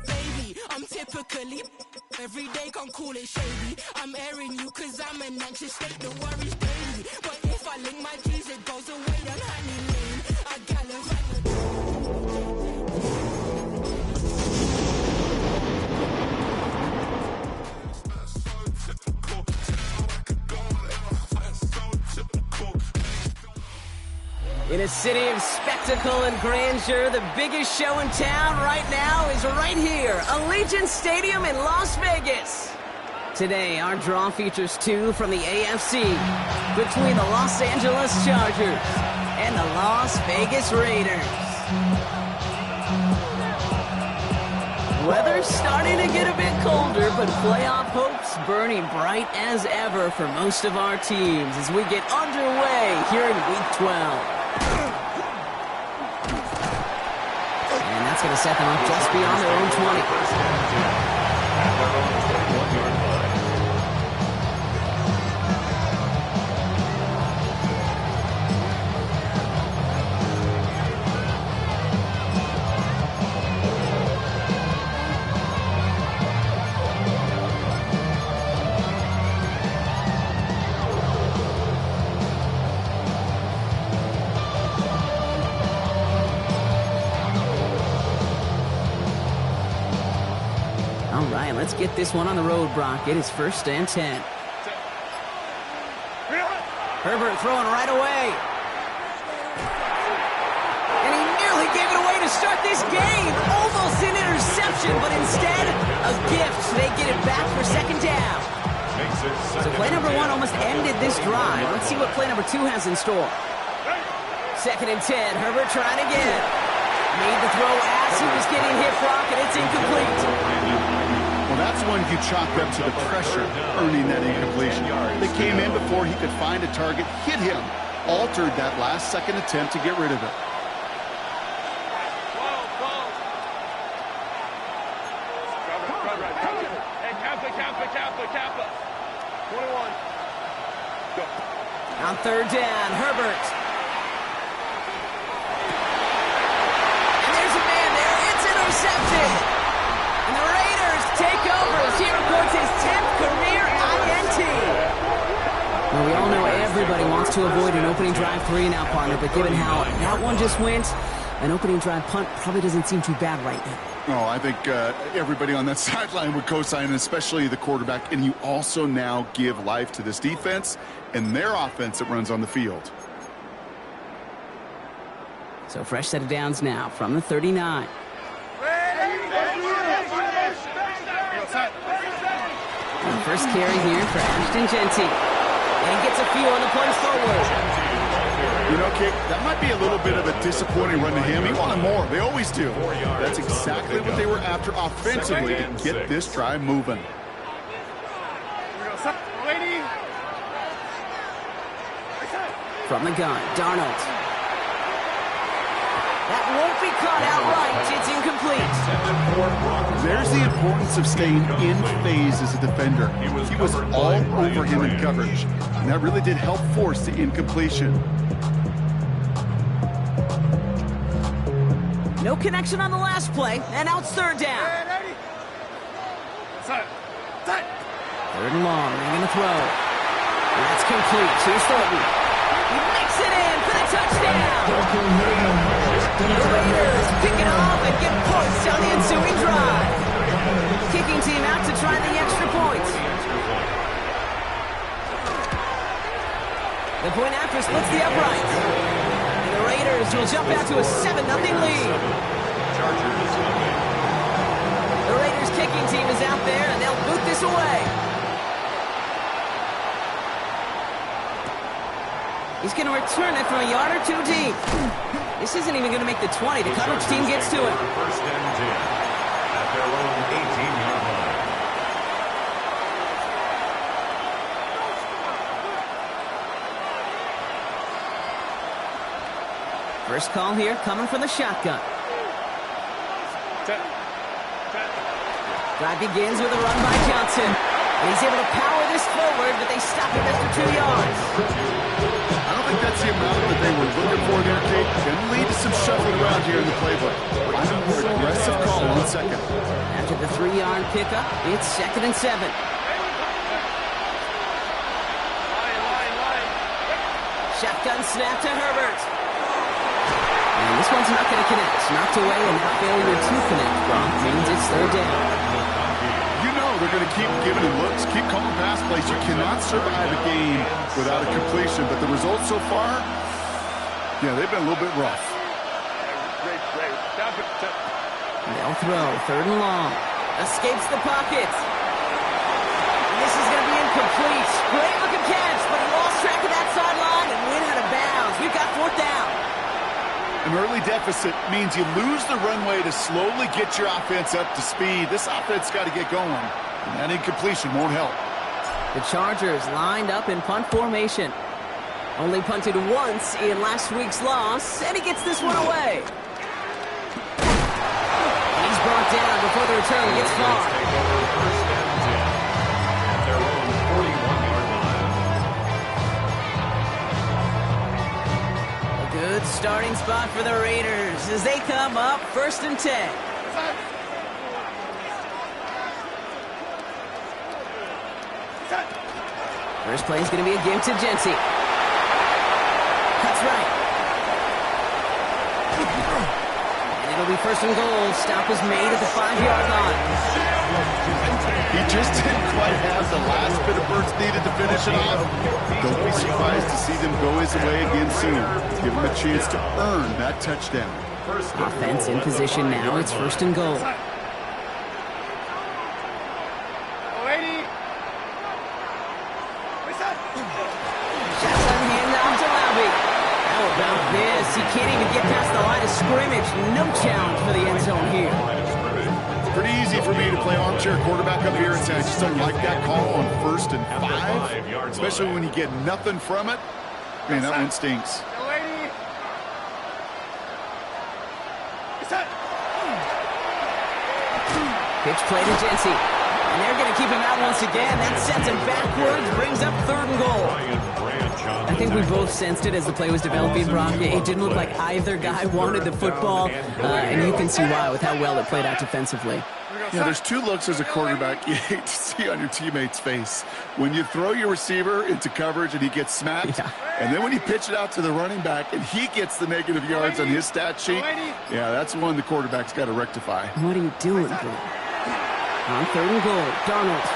baby. I'm typically every day, can't call it shady. I'm airing you cause I'm an anxious state, the worries daily. But if I link my G's, it goes away, then honey lane. I gallivant. In a city of spectacle and grandeur, the biggest show in town right now is right here, Allegiant Stadium in Las Vegas. Today, our draw features two from the AFC between the Los Angeles Chargers and the Las Vegas Raiders. Weather's starting to get a bit colder, but playoff hopes burning bright as ever for most of our teams as we get underway here in Week 12. And that's going to set them up just beyond their own 20. Let's get this one on the road, Brock. It is 1st and 10. Herbert throwing right away. And he nearly gave it away to start this game. Almost an interception, but instead, a gift. They get it back for 2nd down. So play number 1 almost ended this drive. Let's see what play number 2 has in store. 2nd and 10. Herbert trying again. Made the throw as he was getting hit, Brock, and it's incomplete. Well, that's one you chalk up to the pressure, earning that incompletion. They came in before he could find a target, hit him, altered that last-second attempt to get rid of it. Hey, Kappa. 21. Go. On 3rd down, Herbert. And there's a man there. It's intercepted. And the Raiders take over as he records his 10th career INT. Well, we all know everybody wants to avoid an opening drive 3-and-out, partner, but given how that one just went, an opening drive punt probably doesn't seem too bad right now. Oh, I think everybody on that sideline would co-sign, especially the quarterback. And you also now give life to this defense and their offense that runs on the field. So fresh set of downs now from the 39. And first carry here for Ashton Genty. And gets a few on the punch forward. You know, Kate, that might be a little bit of a disappointing run to him. He wanted more. They always do. That's exactly what they were after offensively to get this drive moving. From the gun, Darnold. That won't be caught outright. It's incomplete. There's the importance of staying in phase as a defender. He was all over him in coverage, and that really did help force the incompletion. No connection on the last play, and now it's 3rd down. 3rd and long, they're going to throw. That's complete. Here's Thornton. He makes it in for the touchdown. The Raiders pick it off and get points on the ensuing drive. Kicking team out to try the extra point. The point after splits the uprights. And the Raiders will jump out to a 7-0 lead. The Raiders kicking team is out there and they'll boot this away. He's going to return it from a yard or 2 deep. This isn't even going to make the 20. The coverage team gets to it. 1st and 10 at their own 18-yard line. First call here coming from the shotgun. Drive begins with a run by Johnson. And he's able to power this forward, but they stop him after 2 yards. I don't think that's the amount that they were looking for there, Kate. Going to lead to some shuffling around here in the playbook. I think more aggressive call on 2nd. After the 3-yard pickup, it's 2nd and 7. Shotgun snap to Herbert. And this one's not going to connect. Knocked away, and that failure to connect, Gronk, means it's 3rd down. You know they're going to keep giving him looks, keep calling pass plays. You cannot survive a game without a completion, but the results so far, yeah, they've been a little bit rough. They'll throw, 3rd and long. Escapes the pocket. This is going to be incomplete. Great looking catch, but he lost track of that sideline and went out of bounds. We've got 4th down. An early deficit means you lose the runway to slowly get your offense up to speed. This offense got to get going, and that incompletion won't help. The Chargers lined up in punt formation. Only punted once in last week's loss, and he gets this one away. And he's brought down before the return gets far. Good starting spot for the Raiders as they come up 1st and 10. First play is going to be a give to Jency. Cuts right. And it'll be 1st and goal. Stop is made at the 5-yard line. He just didn't quite have the last bit of burst needed to finish it off. Don't be surprised to see them go his way again soon. Give him a chance to earn that touchdown. Offense in position now. It's 1st and goal. Shotgun handoff to Lobby. How about this? He can't even get past the line of scrimmage. No challenge for the end zone here. Pretty easy for me to play armchair quarterback up here and say I just don't like that call on 1st and 5, especially when you get nothing from it. Man, that one stinks. Pitch play to Jency. And they're going to keep him out once again. That sends him backwards, brings up 3rd and goal. I think we both sensed it as the play was developing, Brock. It didn't look like either guy wanted the football, and you can see why with how well it played out defensively. Yeah, there's 2 looks as a quarterback you hate to see on your teammate's face. When you throw your receiver into coverage and he gets smacked, and then when you pitch it out to the running back and he gets the negative yards on his stat sheet, yeah, that's one the quarterback's got to rectify. What are you doing, bro? On 3rd and goal, Darnold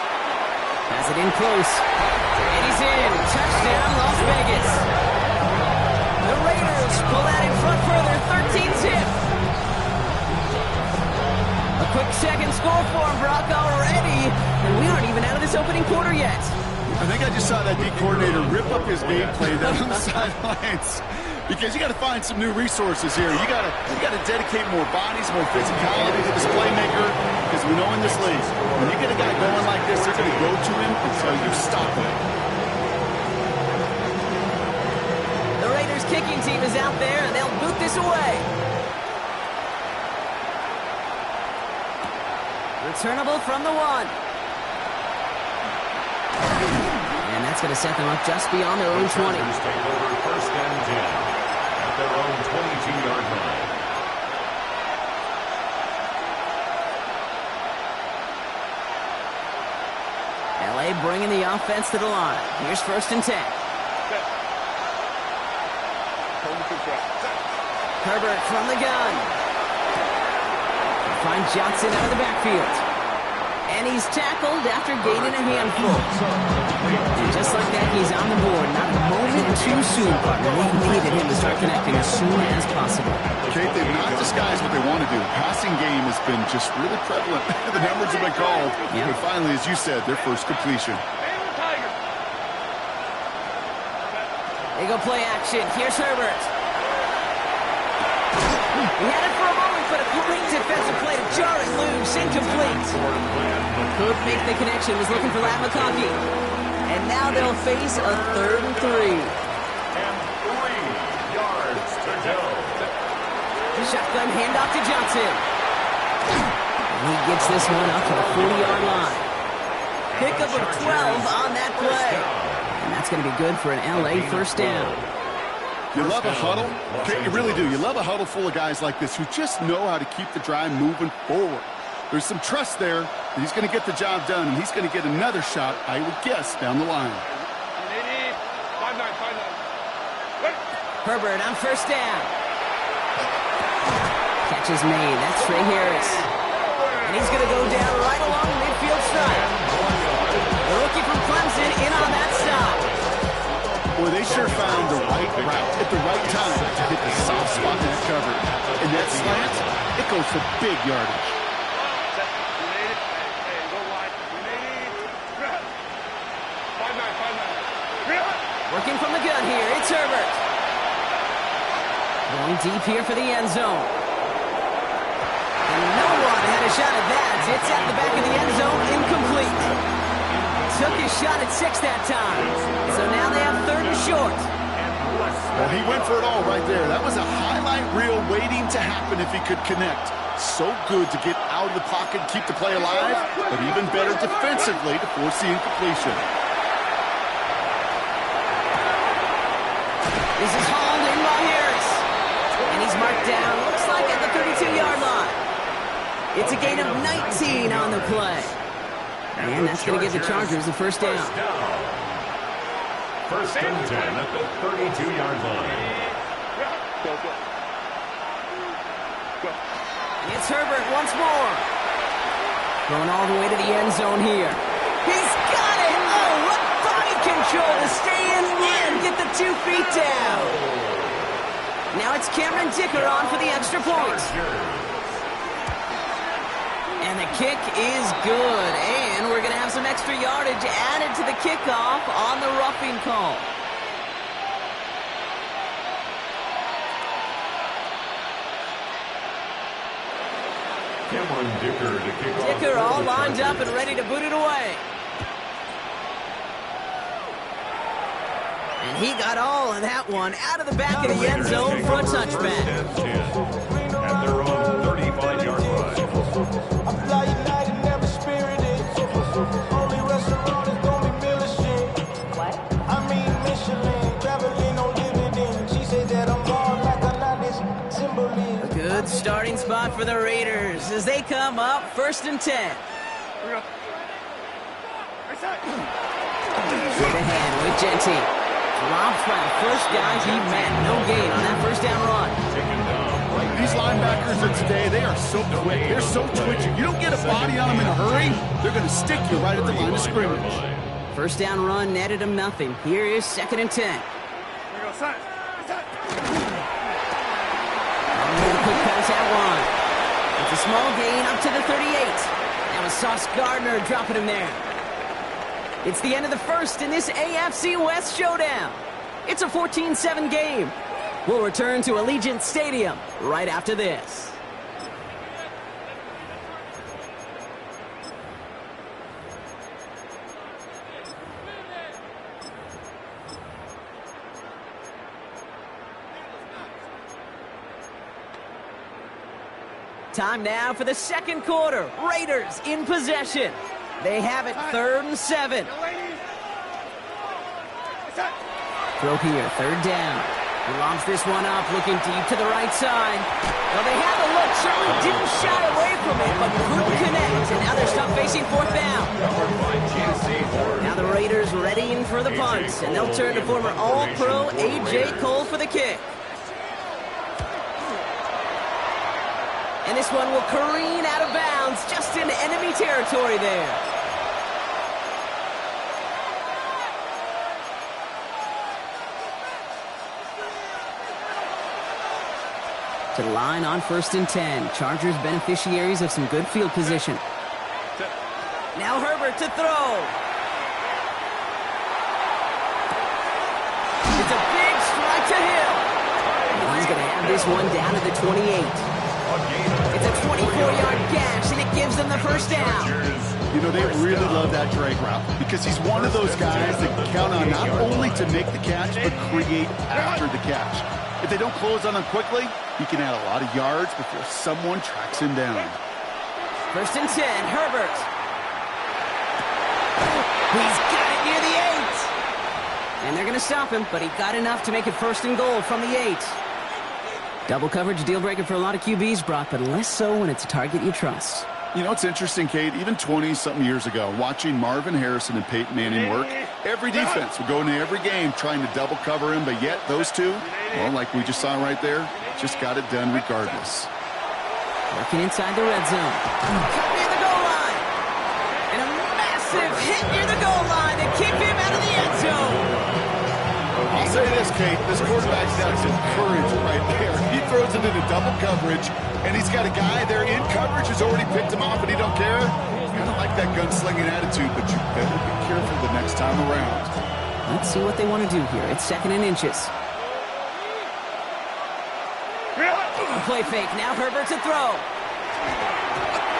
has it in close. And he's in. Touchdown, Las Vegas. The Raiders pull that in front further, 13-zip. A quick second score for him, Brock, already. And we aren't even out of this opening quarter yet. I think I just saw that D coordinator rip up his game plan down on the sidelines. Because you got to find some new resources here. You got to dedicate more bodies, more physicality to this playmaker. Because we know in this league, when you get a guy going like this, they're going to go to him until you stop him. The Raiders kicking team is out there, and they'll boot this away. Returnable from the 1. And that's going to set them up just beyond their own 20. Take over 1st and 10 at their own 22-yard line. LA bringing the offense to the line. Here's 1st and 10. Herbert from the gun. Find Johnson out of the backfield. And he's tackled after gaining a handful. And just like that, he's on the board. Not a moment too soon, partner. We needed him to start connecting as soon as possible. Kate, they've not disguised what they want to do. Passing game has been just really prevalent. The numbers have been called. Yep. But finally, as you said, their first completion. They go play action. Here's Herbert. He had it for a moment, but a great defensive play to jar it loose. Incomplete. Could make the connection. Was looking for Lat McConkey. And now they'll face a 3rd and 3. And 3 yards to go. Shotgun handoff to Johnson. And he gets this one up to the 40-yard line. Pickup of 12 on that play. And that's going to be good for an LA 1st down. You love a huddle? Okay, you really do. You love a huddle full of guys like this who just know how to keep the drive moving forward. There's some trust there that he's going to get the job done, and he's going to get another shot, I would guess, down the line. Herbert on first down. Catch is made. That's Trey Harris. And he's going to go down right along the midfield stripe. The rookie from Clemson in on that stop. Boy, they sure found the right route at the right time to hit the soft spot in that cover. And that slant, it goes for big yardage. Working from the gun here, it's Herbert. Going deep here for the end zone. And no one had a shot at that. It's at the back of the end zone, incomplete. Took his shot at 6 that time. So now they have 3rd and short. Well, he went for it all right there. That was a highlight reel waiting to happen if he could connect. So good to get out of the pocket, keep the play alive, but even better defensively to force the incompletion. This is hauled in by Harris. And he's marked down, looks like at the 32-yard line. It's a gain of 19 on the play. And that's going to give the Chargers the first down. First and 10 at the 32-yard line. It's Herbert once more. Going all the way to the end zone here. He's got it! Oh, what body control to stay in and get the 2 feet down. Now it's Cameron Dicker on for the extra point. And the kick is good. And we're going to have some extra yardage added to the kickoff on the roughing call. Cameron Dicker to kick off. Dicker all lined up and ready to boot it away. And he got all of that one out of the back of the end zone for a touchback. At their own 35-yard line. A good starting spot for the Raiders as they come up 1st and 10. With a hand with Genty. Dropped by the first guy he met. No gain on that first down run. These linebackers of today, they are so quick. They're so twitchy. You don't get a body on them in a hurry, they're going to stick you right at the line of scrimmage. First down run netted him nothing. Here is 2nd and 10. A quick pass out one. It's a small gain up to the 38. That was Sauce Gardner dropping him there. It's the end of the first in this AFC West showdown. It's a 14-7 game. We'll return to Allegiant Stadium right after this. Time now for the second quarter. Raiders in possession. They have it 3rd and 7. Throw here, 3rd down. He lobs this one up, looking deep to the right side. Well, they had the look, certainly didn't shy away from it, but couldn't connect. And now they're stuck facing 4th down. Now the Raiders readying for the punt, and they'll turn to former All-Pro A.J. Cole for the kick. And this one will careen out of bounds just into enemy territory there. To the line on 1st and 10. Chargers beneficiaries of some good field position. Now Herbert to throw. It's a big strike to Hill. And he's going to have this one down to the 28. It's a 24-yard gash, and it gives them the first down. You know, they really love that drag route because he's one of those guys that can count on not only to make the catch, but create after the catch. If they don't close on him quickly, he can add a lot of yards before someone tracks him down. 1st and 10, Herbert. He's got it near the 8. And they're going to stop him, but he got enough to make it 1st and goal from the 8. Double coverage deal breaker for a lot of QBs, Brock, but less so when it's a target you trust. You know, it's interesting, Kate, even 20-something years ago, watching Marvin Harrison and Peyton Manning work, every defense would go into every game trying to double cover him, but yet those two, well, like we just saw right there, just got it done regardless. Working inside the red zone. Near the goal line. And a massive hit near the goal line to keep him out of the end zone. I'll say this, Kate, this quarterback's got some courage right there. He throws it into double coverage, and he's got a guy there in coverage who's already picked him off, and he don't care. Kind of like that gunslinging attitude, but you better be careful the next time around. Let's see what they want to do here. It's 2nd and inches. A play fake. Now Herbert to throw.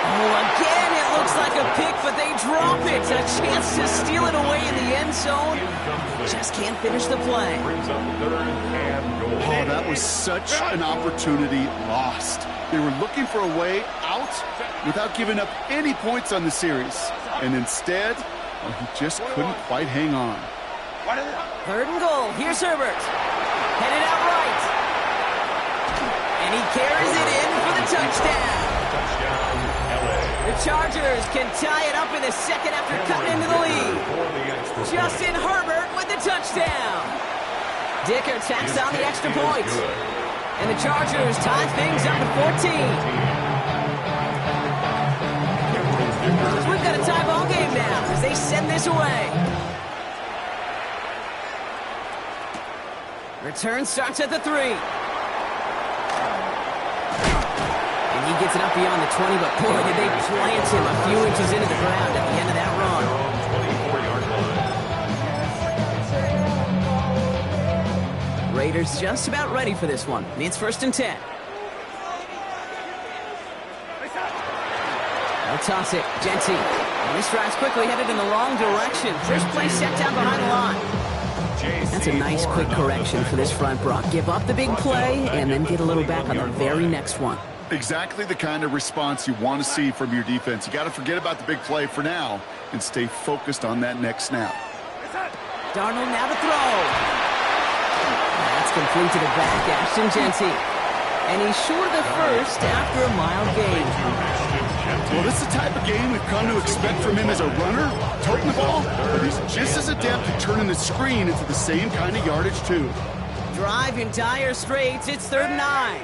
Oh, again, it looks like a pick, but they drop it. A chance to steal it away in the end zone. Just can't finish the play. Oh, that was such an opportunity lost. They were looking for a way out without giving up any points on the series. And instead, well, he just couldn't quite hang on. 3rd and goal. Here's Herbert. Headed out right. And he carries it in for the touchdown. The Chargers can tie it up in the second after cutting into the lead. Justin Herbert with the touchdown. Dicker tacks on the extra point. And the Chargers tie things up at 14. We've got a tie ball game now as they send this away. Return starts at the 3. He gets it up beyond the 20, but boy, did they plant him a few inches into the ground at the end of that run. Raiders just about ready for this one. It's 1st and 10. They'll toss it. Genty. And this drive's quickly headed in the wrong direction. First play set down behind the line. That's a nice quick correction for this front, Brock. Give up the big play and then get a little back on the very next one. Exactly the kind of response you want to see from your defense. You got to forget about the big play for now and stay focused on that next snap. Darnold now to throw. That's complete to the back, Ashton Genty. And he's short of the first after a mild gain. Well, this is the type of game we've come to expect from him as a runner, toting the ball, but he's just as adept at turning the screen into the same kind of yardage, too. Drive in dire straits. It's 3rd and 9.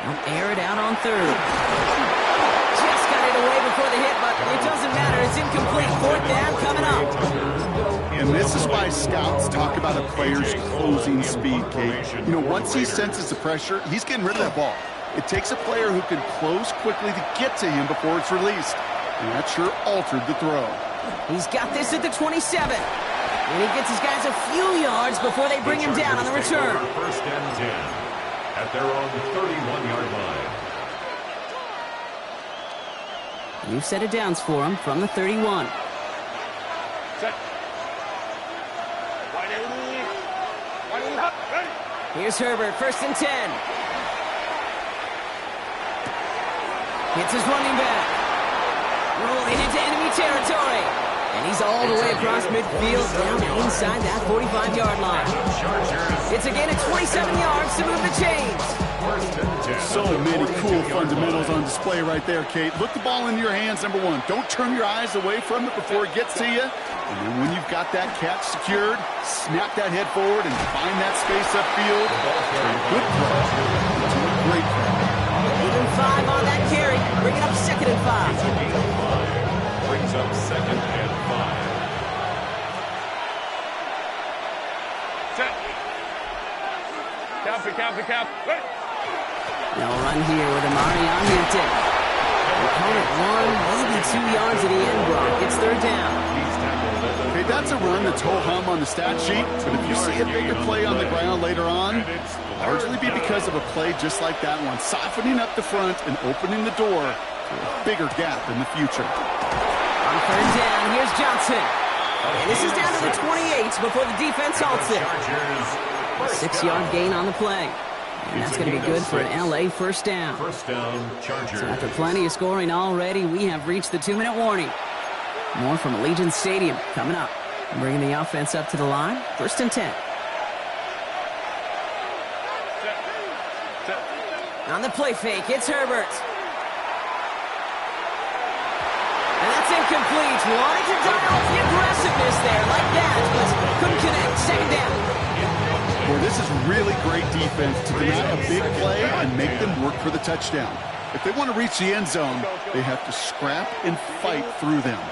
They'll air it out on 3rd. Just got it away before the hit, but it doesn't matter. It's incomplete. 4th down coming up. And this is why scouts talk about a player's closing speed, Kate. You know, once he senses the pressure, he's getting rid of that ball. It takes a player who can close quickly to get to him before it's released. And that sure altered the throw. He's got this at the 27. And he gets his guys a few yards before they bring him down on the return. 1st and 10 at their own 31-yard line. New set of downs for him from the 31. Set. Here's Herbert, 1st and 10. Hits his running back. Rolling into enemy territory. And he's all the way across midfield down inside that 45-yard line. It's a gain of 27 yards to move the chains. So many cool fundamentals on display right there, Kate. Look the ball in your hands, number 1. Don't turn your eyes away from it before it gets to you. And then when you've got that catch secured, snap that head forward and find that space upfield. Good play. Great play. 8 and 5 on that carry. Bring it up 2nd and 5. Brings up 2nd and 5. Set. Cap. They'll run here with Amari on Hampton. Opponent 1, maybe 2 yards at the end, Brock. It's 3rd down. Okay, that's a run that's ho-hum on the stat sheet, but if you see a bigger play on the ground later on, it'll largely be because of a play just like that one, softening up the front and opening the door to a bigger gap in the future. On 3rd down, here's Johnson. And this is down to the 28 before the defense halts it. 6-yard gain on the play. And that's going to be good for an LA 1st down. 1st down, Chargers. So after plenty of scoring already, we have reached the 2-minute warning. More from Allegiant Stadium coming up. Bringing the offense up to the line. 1st and 10. On the play fake, it's Herbert. And that's incomplete. Wanted to dial up the aggressiveness there like that, but couldn't connect. 2nd down. Well, this is really great defense to deny a big play and make them work for the touchdown. If they want to reach the end zone, they have to scrap and fight through them.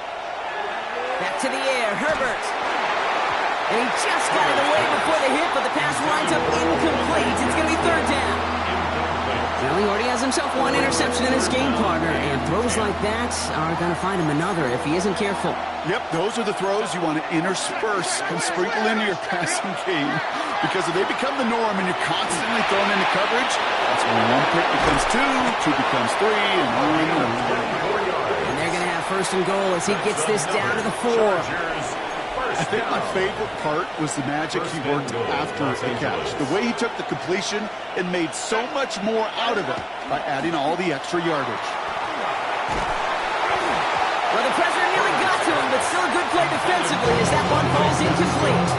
Back to the air, Herbert. And he just got it away before the hit, but the pass winds up incomplete. It's going to be 3rd down. Well, he already has himself 1 interception in his game, partner, and throws like that are going to find him another if he isn't careful. Yep, those are the throws you want to intersperse and sprinkle into your passing game, because if they become the norm and you're constantly thrown into coverage, that's when 1 pick becomes 2, 2 becomes 3, and on and on. And they're going to have 1st and goal as he gets this down to the 4. I think my favorite part was the magic he worked after the catch. The way he took the completion and made so much more out of it by adding all the extra yardage. Well, the pressure nearly got to him, but still a good play defensively as that one falls incomplete.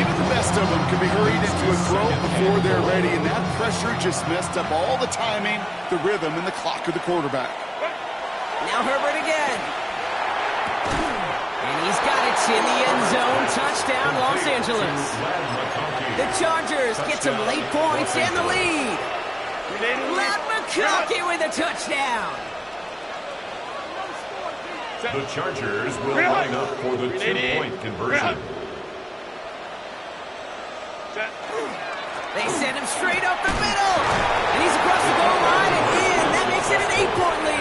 Even the best of them can be hurried into a throw before they're ready, and that pressure just messed up all the timing, the rhythm, and the clock of the quarterback. Now Herbert again. And he's got it in the end zone. Touchdown, Los Angeles. The Chargers get some late points and the lead. Ladd McConkey with a touchdown. The Chargers will line up for the 2-point conversion. They send him straight up the middle. And he's across the goal line and in. That makes it an 8-point lead.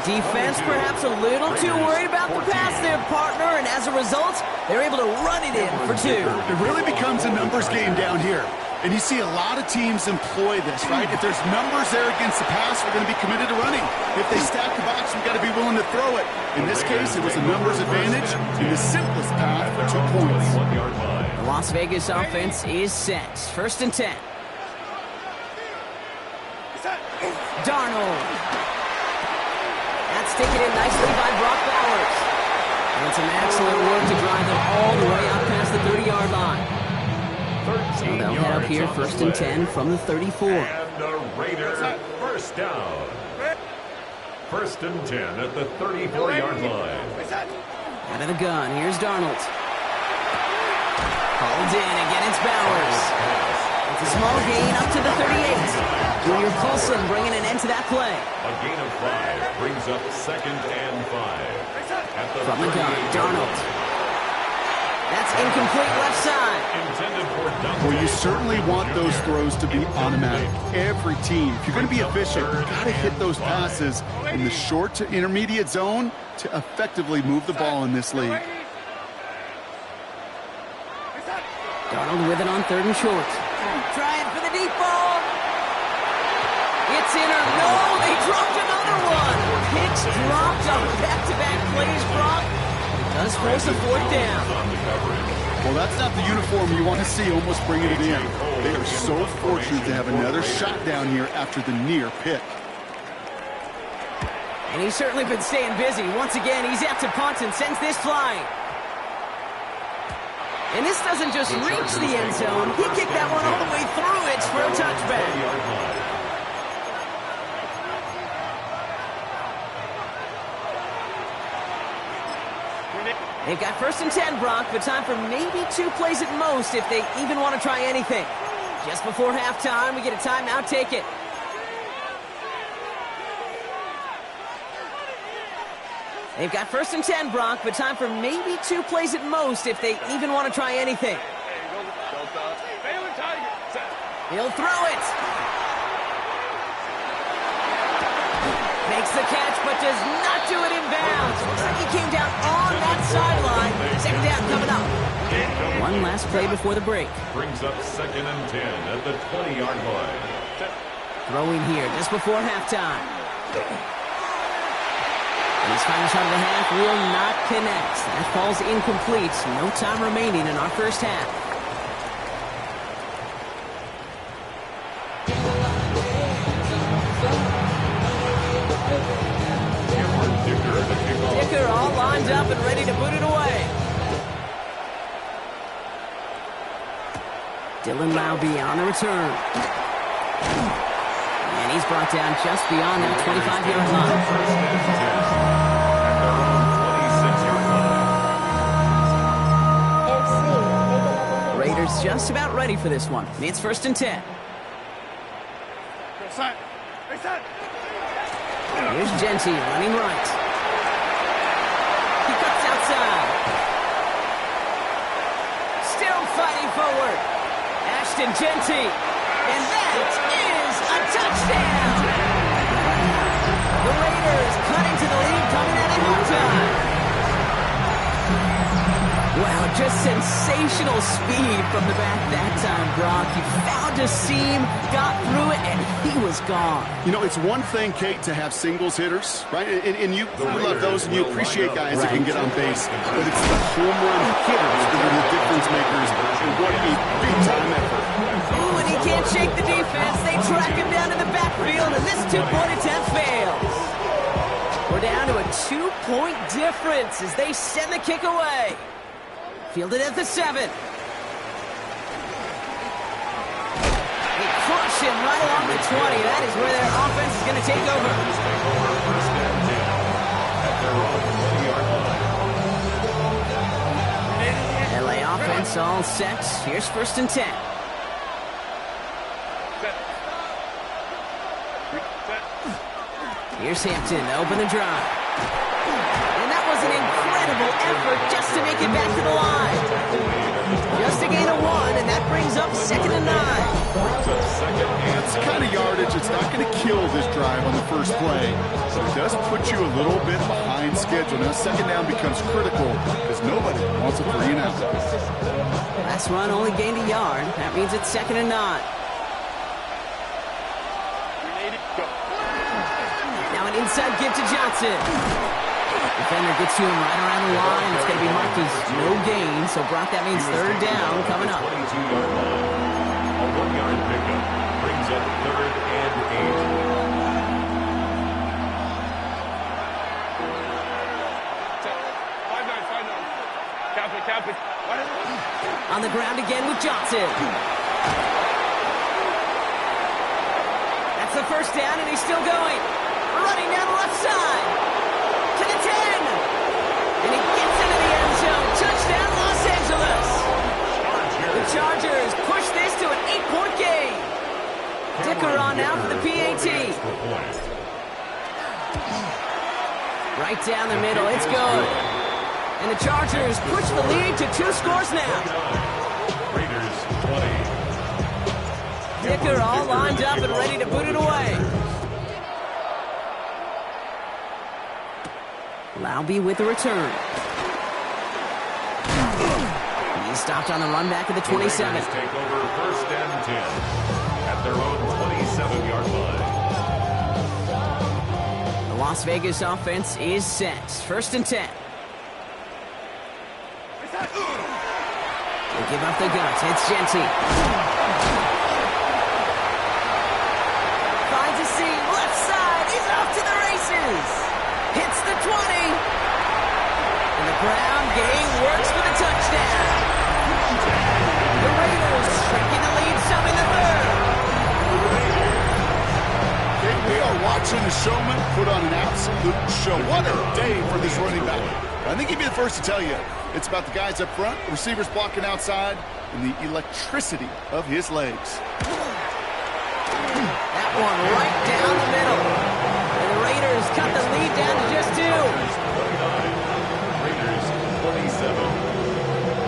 Defense perhaps a little too worried about the pass there, partner, and as a result, they're able to run it in for 2. It really becomes a numbers game down here. And you see a lot of teams employ this, right? If there's numbers there against the pass, we're going to be committed to running. If they stack the box, we've got to be willing to throw it. In this case, it was a numbers advantage in the simplest path for 2 points. The Las Vegas offense is set. 1st and 10. Darnold. That's taken in nicely by Brock Bowers. And some excellent work to drive them all the way out past the 30-yard line. So they'll head up here 1st and 10 from the 34. And the Raiders 1st down. 1st and 10 at the 34-yard line. Out of the gun, here's Darnold. Called in, again it's Bowers. It's a small gain up to the 38. Junior Colson bringing an end to that play. A gain of 5 brings up 2nd and 5. From the gun, Darnold. That's incomplete left side. Well, you certainly want those throws to be automatic. Every team, if you're going to be efficient, you've got to hit those passes in the short to intermediate zone to effectively move the ball in this league. Darnold with it on 3rd and short. Trying for the deep ball. It's in or no, they dropped another one. Picks dropped on back-to-back plays, Brock. Does force a 4th down. Well, that's not the uniform you want to see almost bringing it in. They are so fortunate to have another shot down here after the near pick. And he's certainly been staying busy. Once again, he's out to punt and sends this flying. And this doesn't just reach the end zone. He kicked that one all the way through it for a touchback. They've got 1st and 10, Brock, but time for maybe 2 plays at most if they even want to try anything. Just before halftime, we get a timeout. Take it. They've got 1st and 10, Brock, but time for maybe 2 plays at most if they even want to try anything. He'll throw it. Makes the catch, but does not do it in bounds. Looks like he came down on that sideline. 2nd down coming up. One last play before the break. Brings up 2nd and 10 at the 20-yard line. Throwing here just before halftime. And his final shot of the half will not connect. That falls incomplete. No time remaining in our first half. Dicker all lined up and ready to put it Dylan Laube on the return. And he's brought down just beyond that 25-yard line. Raiders just about ready for this one. It's 1st and 10. Here's Genty running right. He cuts outside. Still fighting forward. Ashton Genty. And that is a touchdown. The Raiders cutting to the lead coming out of halftime. Wow, just sensational speed from the back that time, Brock. He found a seam, got through it, and he was gone. You know, it's one thing, Kate, to have singles hitters, right? And you love those, and you appreciate guys that can get on base. But it's the home run hitters that are the difference makers. And what a big-time effort. Ooh, and he can't shake the defense. They track him down to the backfield, and this two-point attempt fails. We're down to a 2-point difference as they send the kick away. Fielded at the 7. They crush him right along the 20. That is where their offense is going to take over. LA offense all set. Here's 1st and 10. Here's Hampton to open the drive. And that was an incredible effort just to make it back to the line. Just a gain of 1, and that brings up 2nd and 9. That's the kind of yardage it's not going to kill this drive on the first play, but it does put you a little bit behind schedule. Now, 2nd down becomes critical because nobody wants a 3 and out. Last run only gained a yard. That means it's 2nd and 9. Now an inside give to Johnson. Defender gets to him right around the line. It's going to be marked as no gain. So, Brock, that means 3rd down coming up. 22-yard line. A 1-yard pickup brings up 3rd and 8. Copy. On the ground again with Johnson. That's the 1st down, and he's still going. Running down the left side. To the 10. And he gets into the end zone. Touchdown, Los Angeles. The Chargers push this to an 8-point game. Dicker on now for the PAT. Right down the middle. It's good. And the Chargers push the lead to 2 scores now. Raiders 20. Dicker all lined up and ready to boot it away. Laube with the return. He's stopped on the run back of the 27. Take over 1st and 10 at their own 27-yard line. The Las Vegas offense is set. 1st and 10. They give up the guts. It's Genty. Finds a seam. Left side. He's off to the races. Hits the 20. And the ground game works for the touchdown. The Raiders shrinking the lead some in the 3rd. We are watching the showman put on an absolute show. What a day for this running back. I think he'd be the first to tell you it's about the guys up front, receivers blocking outside, and the electricity of his legs. That one right down the middle. And the Raiders cut the lead down to just 2. Raiders 27.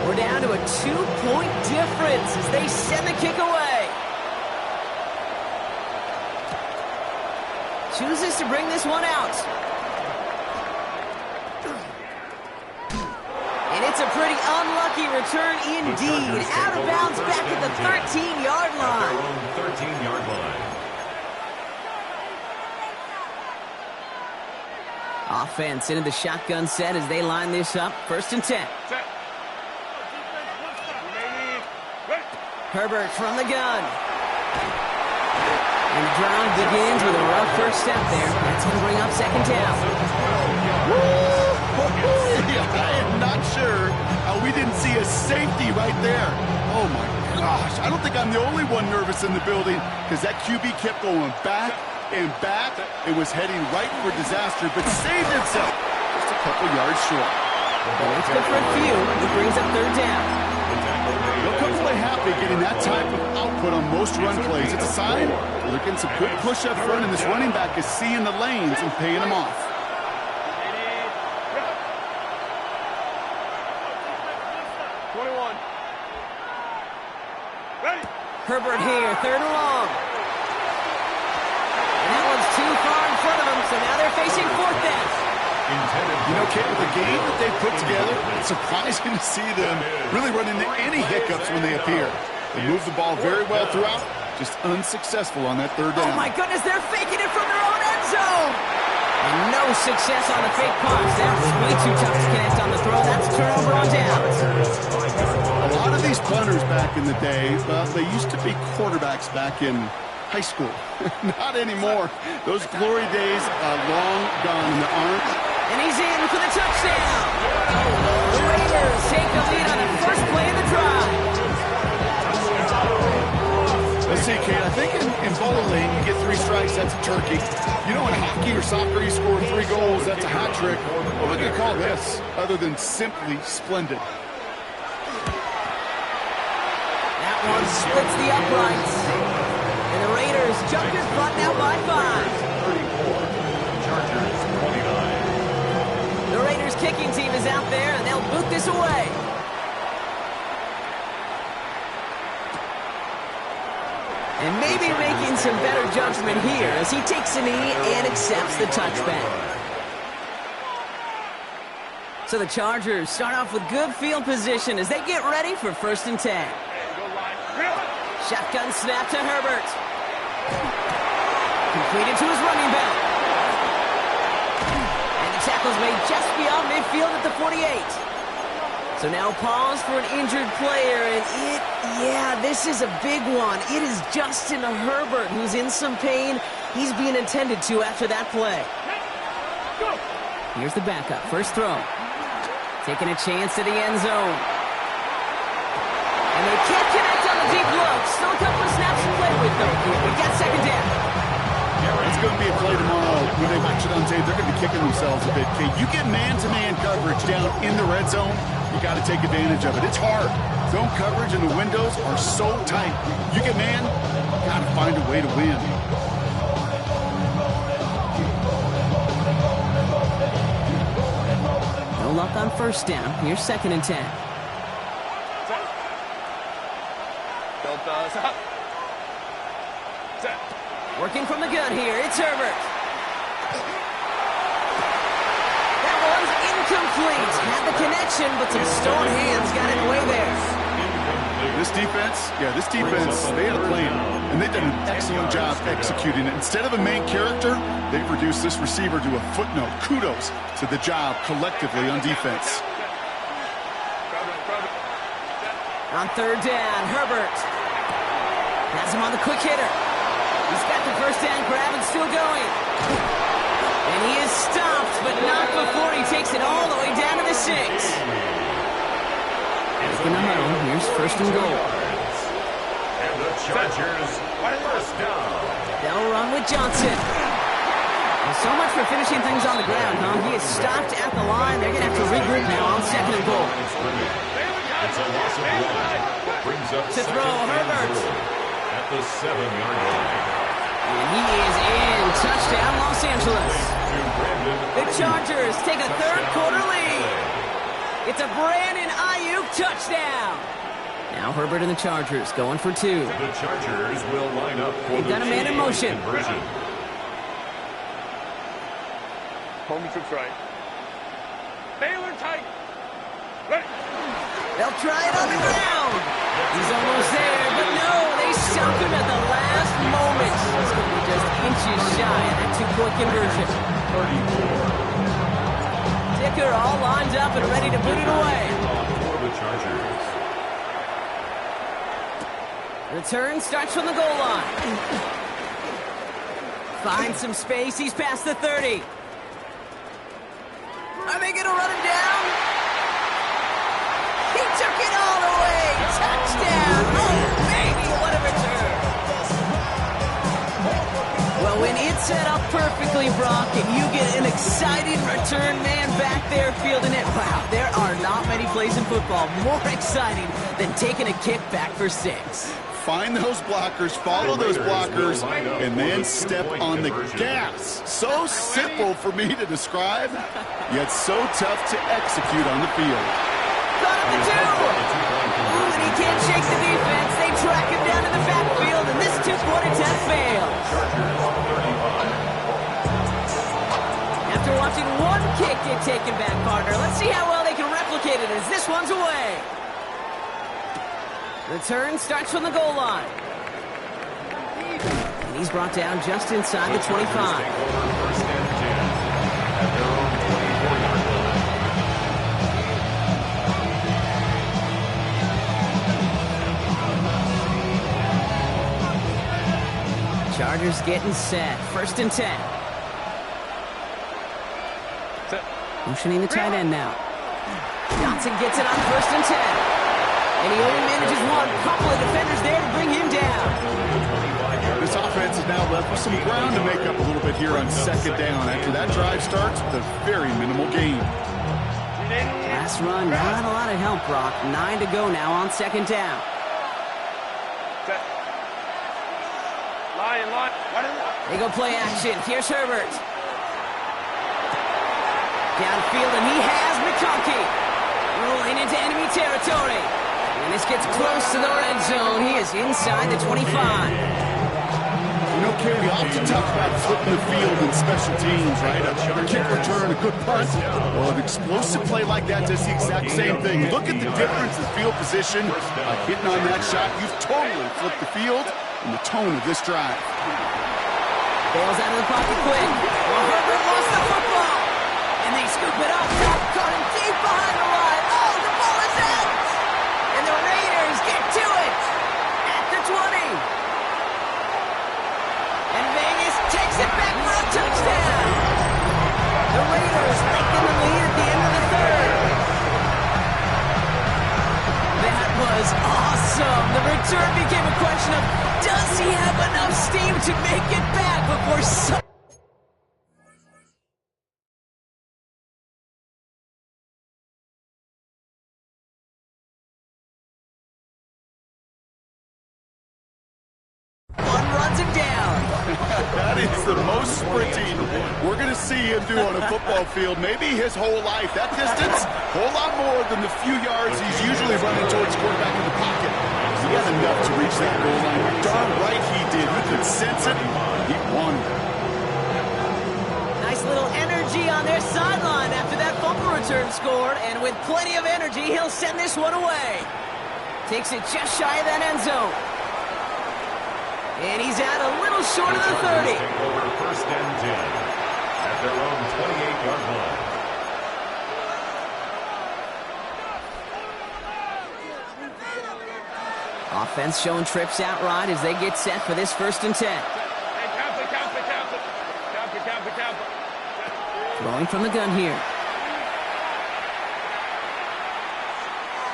We're down to a 2-point difference as they send the kick away. Chooses to bring this one out. And it's a pretty unlucky return indeed. Out of bounds back at the 13-yard line. 13-yard line. Offense into the shotgun set as they line this up. 1st and 10. Herbert from the gun. And the drive begins with a rough first step there. That's going to bring up 2nd down. I am not sure how how we didn't see a safety right there. Oh, my gosh. I don't think I'm the only one nervous in the building because that QB kept going back and back. It was heading right for disaster, but saved itself just a couple yards short. It's good for a few. It brings up third down. They'll come away happy getting that type of output on most run plays. It's a sign they're getting some good push up front, and this running back is seeing the lanes and paying them off. Herbert here, third and long. And that one's too far in front of them, so now they're facing fourth down. You know, Kate, with the game that they've put together, it's surprising to see them really run into any hiccups when they appear. They move the ball very well throughout, just unsuccessful on that third down. Oh, my goodness, they're faking it from their own end zone. And no success on the fake punch. That's way too tough to connect on the throw. That's a turnover on downs. A lot of these punters back in the day, well, they used to be quarterbacks back in high school. Not anymore. Those glory days are long gone in the arms. And he's in for the touchdown. The Raiders take the lead on the first play of the drive. Let's see, Kate, I think in bowling, you get 3 strikes, that's a turkey. You know, in hockey or soccer, you score 3 goals, that's a hat trick. What would you call this, other than simply splendid? That one splits the uprights. And the Raiders jump in front now by 5. 34, Chargers 29. The Raiders kicking team is out there, and they'll boot this away. And maybe making some better judgment here as he takes a knee and accepts the touchback. So the Chargers start off with good field position as they get ready for 1st and 10. Shotgun snap to Herbert. Completed to his running back. And the tackle's made just beyond midfield at the 48. So now pause for an injured player, and this is a big one. It is Justin Herbert who's in some pain. He's being attended to after that play. Here's the backup, first throw. Taking a chance to the end zone. And they can't connect on the deep look. Still a couple of snaps to play with, though. We got second down. It's going to be a play tomorrow. When they watch it on tape, they're going to be kicking themselves a bit. Kate, you get man-to-man coverage down in the red zone, you got to take advantage of it. It's hard. Zone coverage and the windows are so tight. You get man, you got to find a way to win. No luck on first down. Here's 2nd and 10. Working from the gun here, it's Herbert. That one's incomplete. Had the connection, but some stone hands got in the way there. This defense, they had a plan, and they've done an excellent job executing it. Instead of a main character, they've reduced this receiver to a footnote. Kudos to the job collectively on defense. On 3rd down, Herbert has him on the quick hitter. He's got the first down grab and still going. And he is stopped, but not before he takes it all the way down to the 6. In the huddle, here's 1st and goal. And the Chargers, first down. They'll run with Johnson. Well, so much for finishing things on the ground, huh? He is stopped at the line. They're going to have to regroup now on 2nd and goal. It's a loss of 1. Brings up to throw, Herbert. At the 7-yard line. And he is in. Touchdown, Los Angeles. The Chargers take a 3rd quarter lead. It's a Brandon Ayuk touchdown. Now Herbert and the Chargers going for 2. The Chargers will line up for They've got a man in motion. Conversion. Home trips right. Baylor tight. Ready. They'll try it on the ground. He's almost there, but no, they stop him at the last moment. He's going to be just inches shy of that 2-point conversion. 34. Dicker all lined up and ready to boot it away. For the Chargers. Return starts from the goal line. Finds some space. He's past the 30. Are they going to run him down? return man back there fielding it. Wow, there are not many plays in football more exciting than taking a kick back for 6. Find those blockers, follow those blockers, and then step on the gas. So simple for me to describe, yet so tough to execute on the field. Got him to 2. Ooh, and he can't shake the defense. They track him down in the backfield, and this two-point attempt fails. After watching one kick get taken back, partner, let's see how well they can replicate it as this one's away. Return starts from the goal line. And he's brought down just inside the 25. First and 10 at their own 24-yard line. Chargers getting set. First and 10. Motioning the tight end now. Johnson gets it on first and 10. And he only manages one. Couple of defenders there to bring him down. This offense is now left with some ground to make up a little bit here on second down after that drive starts with a very minimal gain. Last run, not a lot of help, Brock. 9 to go now on second down. They go play action. Here's Herbert. Downfield, and he has McConkey. Rolling into enemy territory. And this gets close to the red zone. He is inside the 25. You know, Kerry, we often talk about flipping the field in special teams, right? A kick return, a good punt. Well, an explosive play like that does the exact same thing. Look at the difference in field position. By hitting on that shot, you've totally flipped the field and the tone of this drive. Bails out of the pocket quick. Well, Herbert lost the football. And they scoop it up. Caught him deep behind the line. Oh, the ball is out. And the Raiders get to it at the 20. And Vegas takes it back for a touchdown. The Raiders lengthen the lead at the end of the third. That was awesome. The return became a question of, does he have enough steam to make it back before some... runs him down. That is the most sprinting we're going to see him do on a football field, maybe his whole life. That distance, a whole lot more than the few yards he's usually running towards quarterback in the pocket. He had enough to reach that goal line. Darn right he did. He could sense it. He won. Nice little energy on their sideline after that fumble return scored, and with plenty of energy, he'll send this one away. Takes it just shy of that end zone. And he's out a little short of the 30. Take over first and 10 at their own 28-yard line. Offense showing trips out right as they get set for this first and 10. Throwing from the gun here.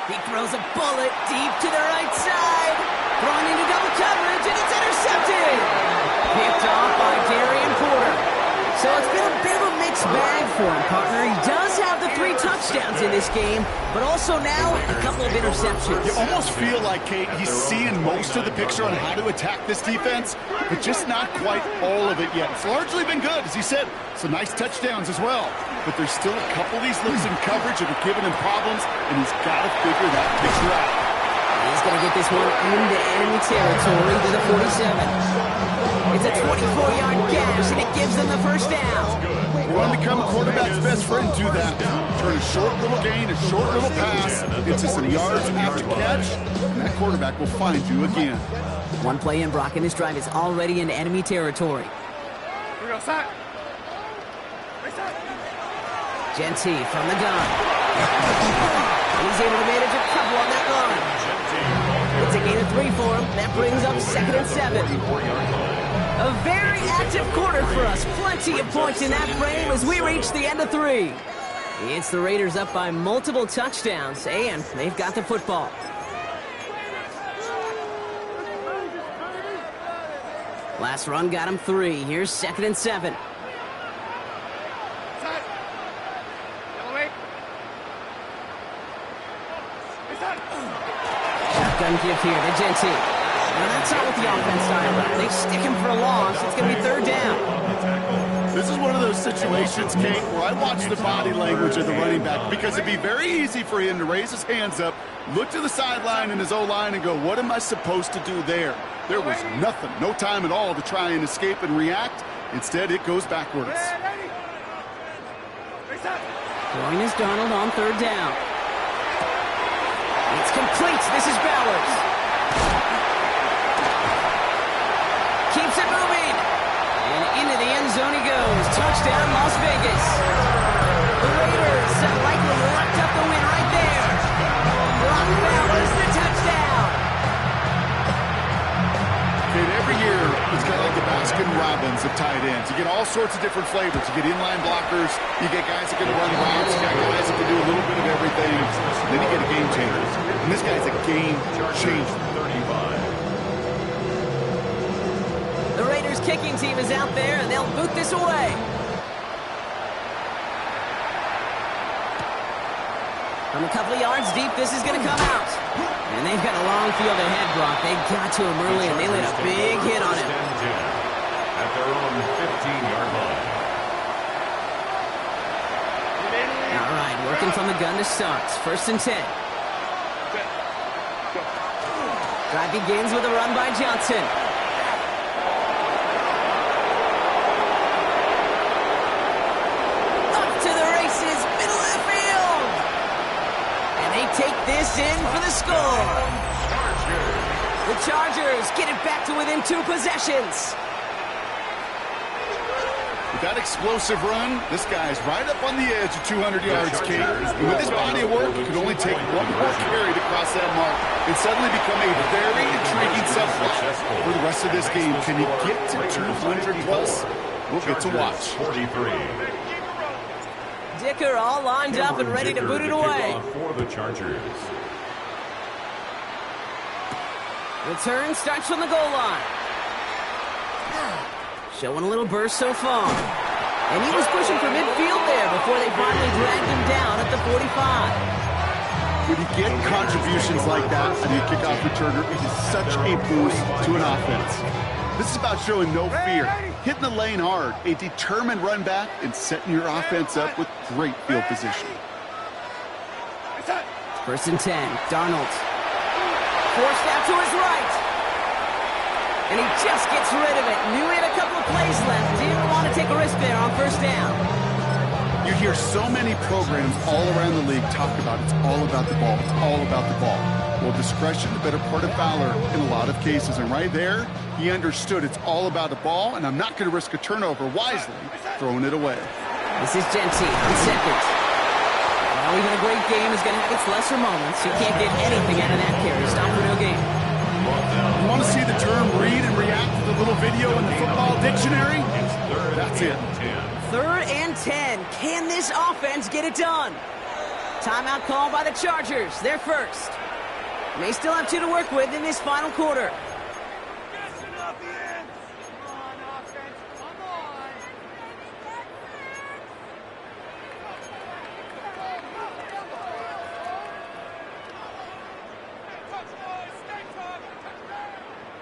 He throws a bullet deep to the right side. Throwing into double coverage, and it's intercepted. Picked off by Darian Porter. So it's been a bit of a mixed bag for him, partner. He does have the 3 touchdowns in this game, but also now a couple of interceptions. You almost feel like, Kate, he's seeing most of the picture on how to attack this defense, but just not quite all of it yet. It's largely been good, as he said. Some nice touchdowns as well. But there's still a couple of these looks in coverage that are giving him problems, and he's got to figure that picture out. He's going to get this one into enemy territory to the 47. It's a 24-yard gash, and it gives them the first down. You want to become a quarterback's best friend, do that. Turn a short little gain, a short little pass into some yards after catch, and that quarterback will find you again. One play in, Brock, and this drive is already into enemy territory. Genty from the gun. He's able to manage a couple on that run. It's a gain of 3 for him. That brings up second and 7. A very active quarter for us. Plenty of points in that frame as we reach the end of 3. It's the Raiders up by multiple touchdowns, and they've got the football. Last run got him 3. Here's second and 7. Shotgun gift here to Gentry. Now that's not what the offense style about. They stick him for a loss. It's going to be third down. This is one of those situations, Kate, where I watch the body language of the running back because it'd be very easy for him to raise his hands up, look to the sideline in his O-line and go, what am I supposed to do there? There was nothing, no time at all to try and escape and react. Instead, it goes backwards. Throwing is Darnold on third down. It's complete. This is Bowers. Keeps it moving. And into the end zone he goes. Touchdown, Las Vegas. The Raiders have likely locked up the win right there. Brock Bowers, the touchdown. And every year, it's kind of like the Baskin-Robbins of tight ends. You get all sorts of different flavors. You get inline blockers. You get guys that can run routes. You got guys that can do a little bit of everything. And then you get a game changer. And this guy's a game changer. 35. The Raiders kicking team is out there, and they'll boot this away. From a couple of yards deep, this is going to come out. And they've got a long field ahead, Brock. They got to him early, and they laid a big hit on him. At their own 15-yard line. All right, working from the gun to start. First and 10. Drive begins with a run by Johnson. Up to the races, middle of the field. And they take this in for the score. The Chargers get it back to within 2 possessions. With that explosive run, this guy's right up on the edge of 200 yards, Kate. And with his body of work, he could only take one more carry to cross that mark and suddenly become a very intriguing subplot for the rest of this game. Can he get to 200 plus? We'll get to watch. 43. Dicker all lined up and ready to boot it away. For the Chargers. Return starts from the goal line. Showing a little burst so far. And he was pushing for midfield there before they finally dragged him down at the 45. When you get contributions like that on your kickoff returner, it is such a boost to an offense. This is about showing no fear, hitting the lane hard, a determined run back, and setting your offense up with great field position. First and 10, Darnold. Forced out to his right. And he just gets rid of it. Knew he had a couple of plays left. Didn't want to take a risk there on first down. You hear so many programs all around the league talk about it's all about the ball. It's all about the ball. Well, discretion, the better part of valor in a lot of cases. And right there, he understood it's all about the ball, and I'm not going to risk a turnover wisely, throwing it away. This is Gentry on second. Well, even a great game is going to have its lesser moments. You can't get anything out of that carry. Stop for no gain. You want to see the term read and react to the little video in the football dictionary? That's it. Third and 10. Can this offense get it done? Timeout call by the Chargers. They're first. May still have 2 to work with in this final quarter.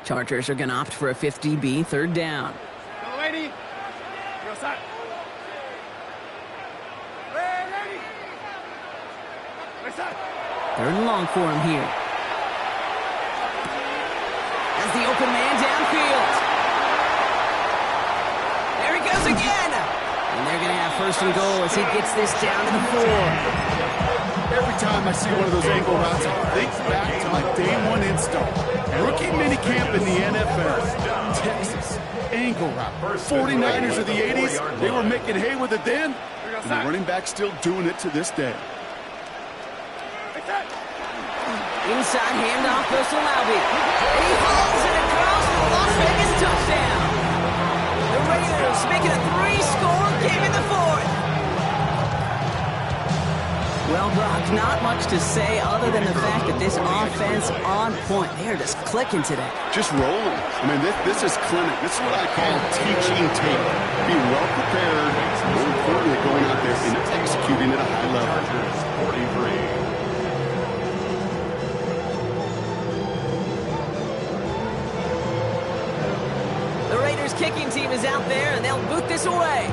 Chargers are going to opt for a 50B, third down. Go, lady. Go, side. Lady. Third and long for him here. As the open man downfield. There he goes again. And they're going to have first and goal as he gets this down to the 4. Every time I see one of those angle routes, I think back to my day one install. Rookie minicamp in the NFL. Texas, angle route. 49ers of the 80s, they were making hay with it then. And the running back still doing it to this day. Inside handoff goes to Laube. And he falls it across the Las Vegas touchdown. The Raiders making a 3-score game in the 4th. Well, Brock, not much to say other than the fact that this offense on point. They are just clicking today. Just rolling. I mean, this is clinic. This is what I call teaching tape. Be well prepared, more importantly, going out there and executing at a high level. 43. kicking team is out there, and they'll boot this away.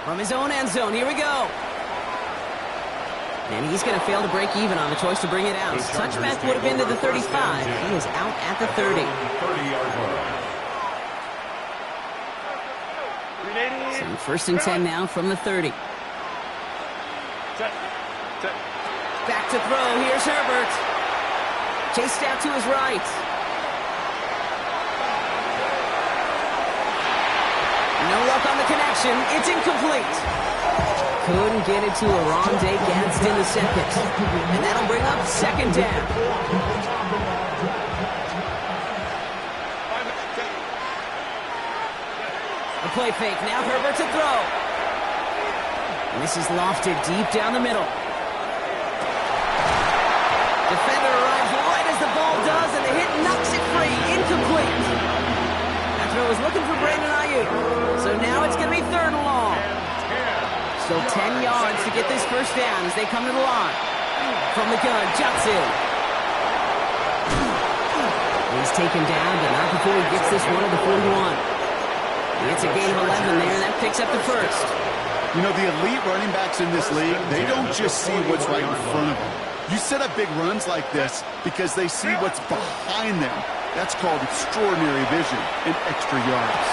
From his own end zone, here we go. And he's going to fail to break even on the choice to bring it out. Touchback would have been to the 35. He is out at the 30. 30-yard line. So first and 10 now from the 30. Back to throw. Here's Herbert. Chased out to his right. No luck on the connection. It's incomplete. Couldn't get it to Aronde Gadsden in the second. And that'll bring up second down. A play fake. Now Herbert to throw. And this is lofted deep down the middle. Defender arrives right as the ball does, and the hit knocks it free. Incomplete. That throw was looking for Brandon Ayuk. So now it's going to be third and long. Still 10 yards to get this first down as they come to the line. From the gun, Johnson. He's taken down, but not before he gets this one at the 41. It's a gain of 11 there, and that picks up the first. You know, the elite running backs in this league, they don't just see what's right in front of them. You set up big runs like this because they see what's behind them. That's called extraordinary vision and extra yards.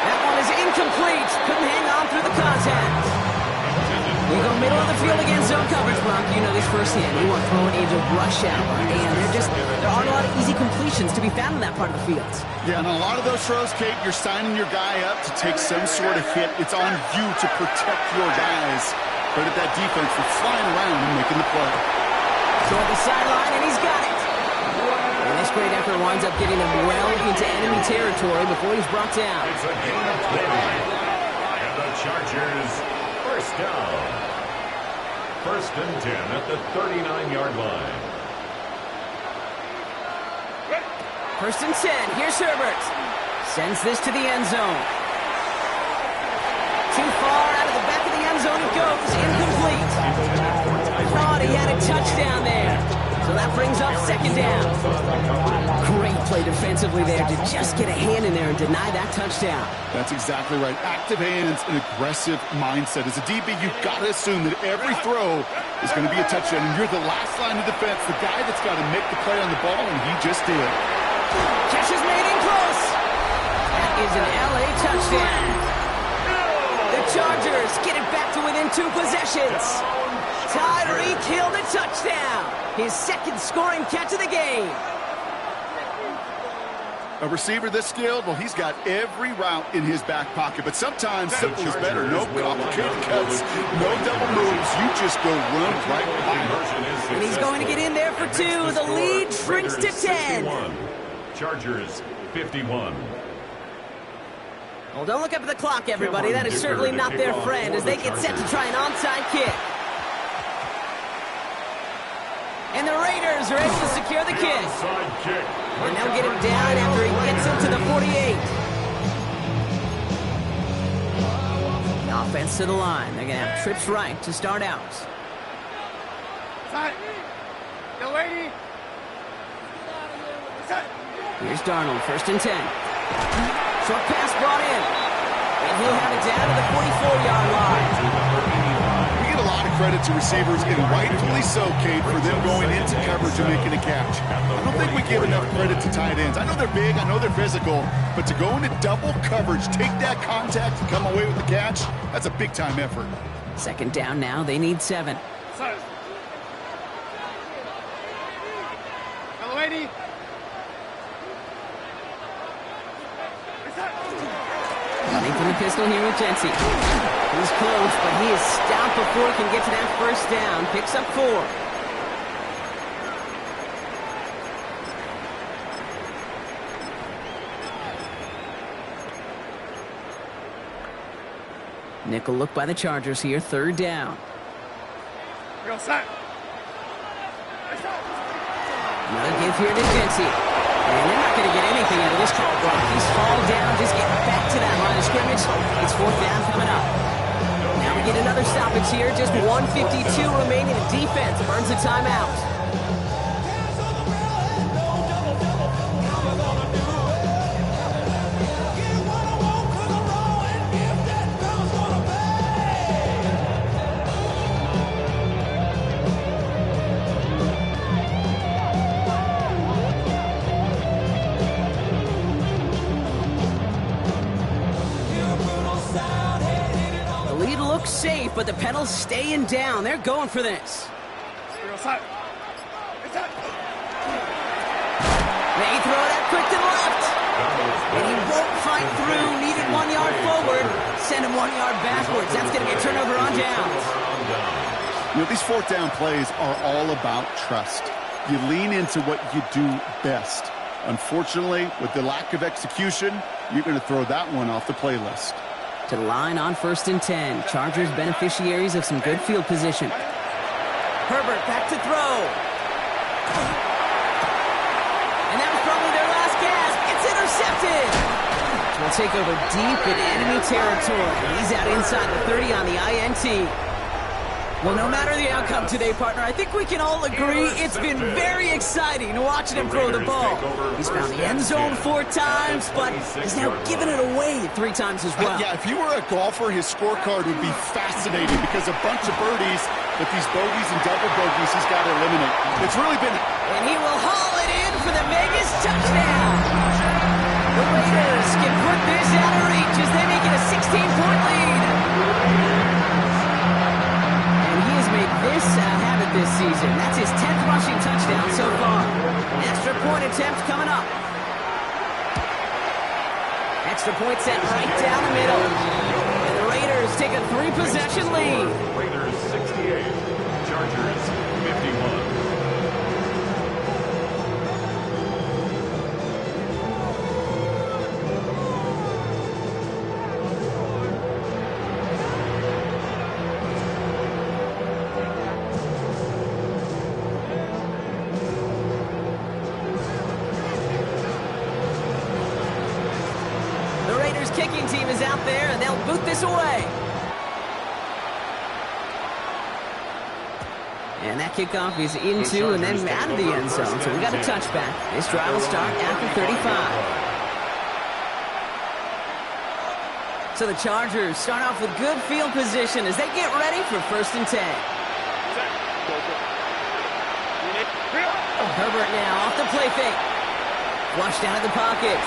That one is incomplete. Couldn't hang on through the contact. We go middle of the field against zone coverage, Bronk. You know this firsthand. You want throwing into rush hour. And there aren't a lot of easy completions to be found in that part of the field. Yeah, and a lot of those throws, Kate, you're signing your guy up to take some sort of hit. It's on you to protect your guys. Credit that defense for flying around and making the play. Toward the sideline, and he's got it. And this great effort winds up getting him well into enemy territory before he's brought down. It's a gain of 20. And the Chargers, first down. First and 10 at the 39-yard line. First and 10. Here's Herbert. Sends this to the end zone. Too far out of the back of the end zone it goes. Incomplete. Thought he had a touchdown there. So that brings up second down. Great play defensively there to just get a hand in there and deny that touchdown. That's exactly right. Active hands and aggressive mindset. As a DB, you've got to assume that every throw is going to be a touchdown. And you're the last line of defense, the guy that's got to make the play on the ball, and he just did. Catch is made in close. That is an LA touchdown. The Chargers get it back to within 2 possessions. Tyreek Hill the touchdown. His second scoring catch of the game. A receiver this skilled, well, he's got every route in his back pocket. But sometimes simple is better. No complicated cuts, no double moves. You just go run right behind him. And he's going to get in there for 2. The lead shrinks to 10. Chargers 51. Well, don't look up at the clock, everybody. That is certainly not their friend as they get set to try an onside kick. And the Raiders are able to secure the kick. And they'll get him down after he gets into the 48. The offense to the line. They're going to have trips right to start out. Here's Darnold, first and 10. Short pass brought in. And he'll have it down to the 44-yard line. We get a lot of credit to receivers, and rightfully so, Kate, for them going into coverage and making a catch. I don't think we give enough credit to tight ends. I know they're big, I know they're physical, but to go into double coverage, take that contact, and come away with the catch, that's a big-time effort. Second down now, they need 7. Running from the pistol here with Jency. He's close, but he is stopped before he can get to that first down. Picks up 4. Nickel look by the Chargers here, third down. Another give here to Jency. And they're not going to get anything out of this call, Brock. He's fallen down, just getting back to that line of scrimmage. It's fourth down coming up. Now we get another stoppage here. Just 1:52 remaining. The defense burns a timeout. safe, but the pedal's staying down. They're going for this. They throw it out quick to the left. And he won't fight through. Needed 1 yard forward. Send him 1 yard backwards. That's going to be a turnover on downs. You know, these fourth down plays are all about trust. You lean into what you do best. Unfortunately, with the lack of execution, you're going to throw that one off the playlist. To the line on 1st and 10. Chargers beneficiaries of some good field position. Herbert back to throw. And that was probably their last gasp. It's intercepted. We'll take over deep in enemy territory. He's out inside the 30 on the INT. Well, no matter the outcome today, partner, I think we can all agree it's been very exciting watching him throw the ball. He's found the end zone 4 times, but he's now given it away 3 times as well. Yeah, if he were a golfer, his scorecard would be fascinating because a bunch of birdies, but these bogeys and double bogeys he's got to eliminate. It's really been... And he will haul it in for the Vegas touchdown. The Raiders can put this out of reach as they make it a 16-point lead. This habit this season. That's his 10th rushing touchdown so far. Extra point attempt coming up. Extra point set right down the middle. And the Raiders take a 3-possession lead. Raiders 68, Chargers 51. Kicking team is out there, and they'll boot this away. And that kickoff is into and then out of the end zone, so we got a touchback. This drive will start after 35. So the Chargers start off with good field position as they get ready for 1st and 10. Herbert now off the play fake. Flushed out of the pocket.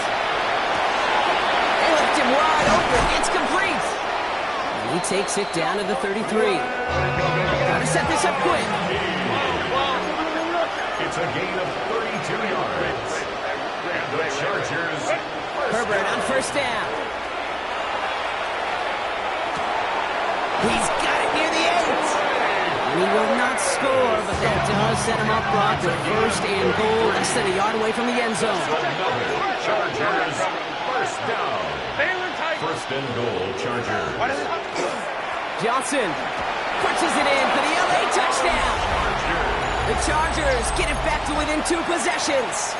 Left him wide open. It's complete. And he takes it down to the 33. Got to set this up quick. It's a gain of 32 yards. And the Chargers... Herbert on 1st down. He's got it near the 8. And he will not score, but that does set him up broad with 1st and goal, less than a yard away from the end zone. Chargers 1st down. 1st and goal, Chargers. Johnson punches it in for the LA touchdown. The Chargers get it back to within 2 possessions.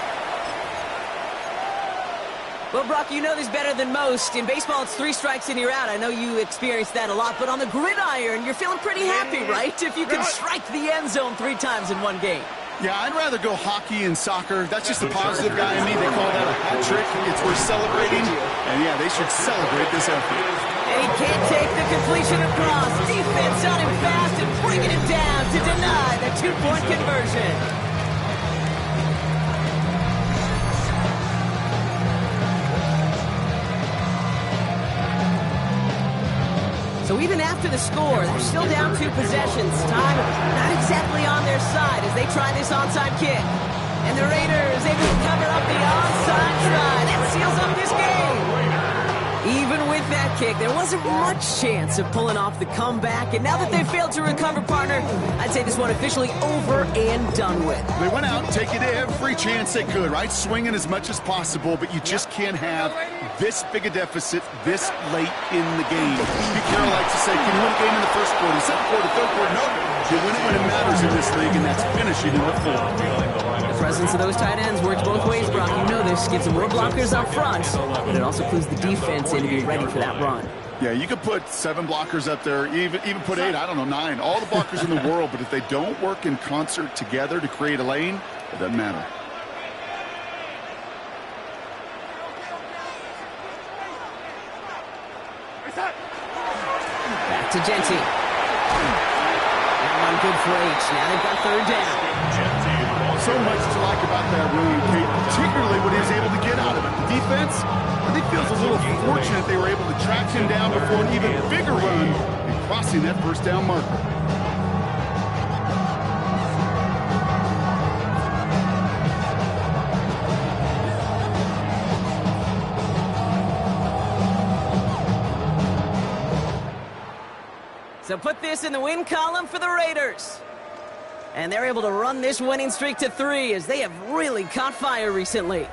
Well, Brock, you know this better than most. In baseball, it's 3 strikes and you're out. I know you experienced that a lot, but on the gridiron, you're feeling pretty happy, right? If you can strike the end zone 3 times in one game. Yeah, I'd rather go hockey and soccer. That's just the positive guy in me. They call that a hat trick. It's worth celebrating. And, yeah, they should celebrate this effort. And he can't take the completion across. Defense on him fast and bringing him down to deny the 2-point conversion. So even after the score, they're still down 2 possessions. Time not exactly on their side as they try this onside kick. And the Raiders able to cover up the onside try. That seals up this game. Even with that kick, there wasn't much chance of pulling off the comeback. And now that they've failed to recover, partner, I'd say this one officially over and done with. They went out taking every chance they could, right? Swinging as much as possible, but you just can't have this big a deficit this late in the game. Pete Carroll likes to say, can you win a game in the 1st quarter, 2nd quarter, 3rd quarter? No. You win it when it matters in this league, and that's finishing in the 4th. The presence of those tight ends works both ways, Brock. You know this. Gives them more blockers up front, but it also clues the defense in to be ready for that run. Yeah, you could put 7 blockers up there, even put 8, I don't know, 9. All the blockers in the world, but if they don't work in concert together to create a lane, it doesn't matter. Back to Genty. That one good for H. Now they've got 3rd down. so much to like about that run, Kate, particularly what he was able to get out of it. The defense, I think, feels a little fortunate they were able to track him down before an even bigger run and crossing that first down marker. So put this in the win column for the Raiders. And they're able to run this winning streak to 3 as they have really caught fire recently.